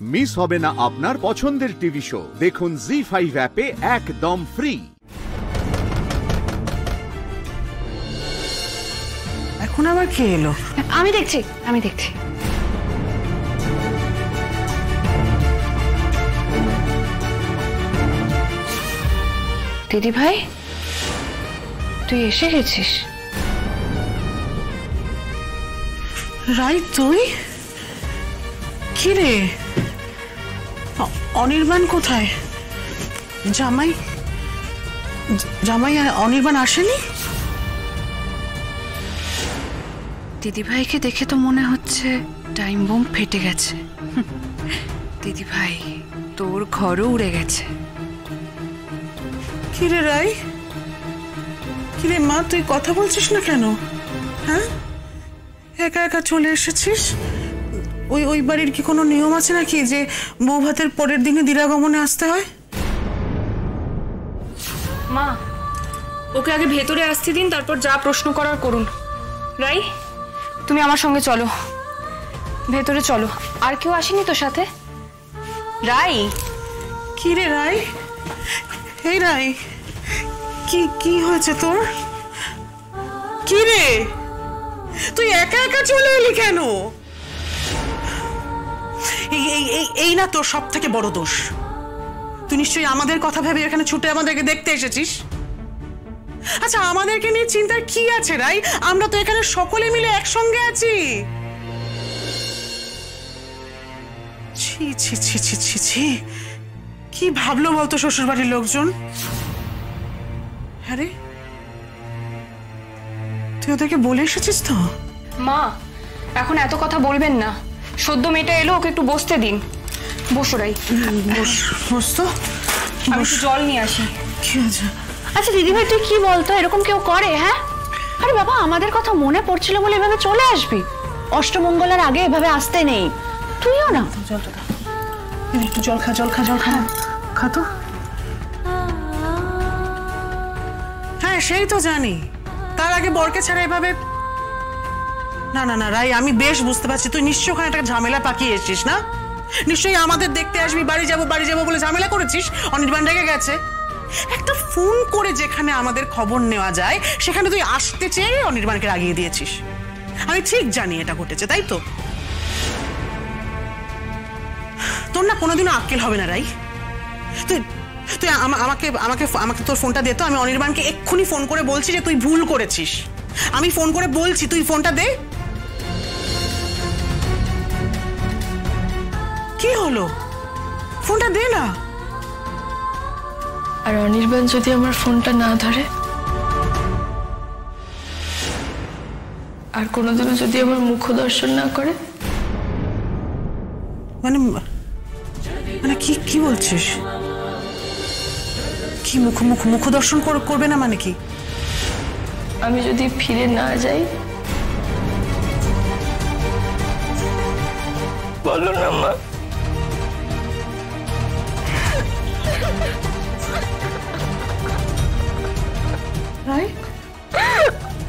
Miss হবে না আপনার পছন্দের টিভি শো। দেখুন জি5 অ্যাপে একদম ফ্রি। এখন আবার কে এলো? আমি দেখছি। দিদি ভাই, তুই এসে গেছিস? রাই, তুই? কি রে, অনির্বাণ কোথায়? জামাই অনির্বাণ আসেনি? দিদি ভাইকে দেখে তো মনে হচ্ছে টাইম বোম ফেটে গেছে। দিদি ভাই, তোর ঘরও উড়ে গেছে। কি রে রাই, কি রে মা, তুই কথা বলছিস না কেন? হ্যাঁ, একা একা চলে এসেছিস? ওই বাড়ির কি কোনো নিয়ম আছে নাকি যে বউ ভাতের পরের দিনে দিরাগমনে আসতে হয়? মা, ওকে আগে ভেতরে আসতে দিন, তারপর যা প্রশ্ন করার করুন। রাই, তুমি আমার সঙ্গে চলো, ভেতরে চলো। আর কেউ আসেনি তোর সাথে? রাই। কি রে রাই, এই রাই, কি হয়েছে তোর? কি রে, তুই একা একা চলে এলি কেন? এই না তোর সব থেকে বড় দোষ। তুই নিশ্চয়ই আমাদের কথা ভেবে এখানে ছুটে আমাদেরকে দেখতে এসেছিস। আচ্ছা, আমাদেরকে নিয়ে চিন্তার কি আছে রাই? আমরা তো এখানে সকলে মিলে একসঙ্গে আছি। ছি ছি ছি ছি ছি ছি, কি ভাবলো বলতো শ্বশুর বাড়ির লোকজন? আরে, তুই ওদেরকে বলে এসেছিস তো? মা, এখন এত কথা বলবেন না। সদ্য মেয়েটা এলো, ওকে একটু বসতে দিন। বসো রাই। বস তো, আমি একটু জল নিয়ে আসি। কি আছে? আচ্ছা দিদি ভাই, তুই কি বলতো, এরকম কেউ করে? হ্যাঁ, আরে বাবা, আমাদের কথা মনে পড়ছিল বলে এভাবে চলে আসবি? অষ্টমঙ্গলের আগে এভাবে আসতে নেই। তুইও না। জলটা একটু জল খা। খা তো। হ্যাঁ, সেই তো জানি। তার আগে বরকে ছাড়া এভাবে না না না রাই, আমি বেশ বুঝতে পারছি তুই নিশ্চয়ই ওখানে একটা ঝামেলা পাকিয়ে এসেছিস না? নিশ্চয়ই আমাদের দেখতে আসবি, বাড়ি যাবো বলে ঝামেলা করেছিস। অনির্বাণ রেগে গেছে। একটা ফোন করে যেখানে আমাদের খবর নেওয়া যায় সেখানে তুই আসতে চেয়ে অনির্বাণকে রাগিয়ে দিয়েছিস। আমি ঠিক জানি এটা ঘটেছে, তাই তো? তোর না কোনোদিনও আক্কেল হবে না রাই। তুই আমাকে তোর ফোনটা দে তো। আমি অনির্বাণকে এক্ষুনি ফোন করে বলছি যে তুই ভুল করেছিস। আমি ফোন করে বলছি, তুই ফোনটা দে। কি হলো, ফোনটা দে না। আর অনির্বাণ যদি আমার ফোনটা না ধরে, আর কোনোদিনও যদি আমার মুখ দর্শন না করে? মানে কি বলছিস? কি মুখ দর্শন করবে না মানে কি? আমি যদি ফিরে না যাই, বলো না মা। রাই,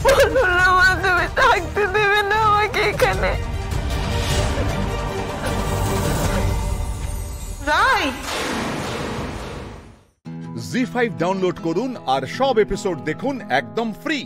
বলো না মা, তুমি থাকতে দেবে না আমাকে এখানে? রাই। জি5 ডাউনলোড করুন আর সব এপিসোড দেখুন একদম ফ্রি।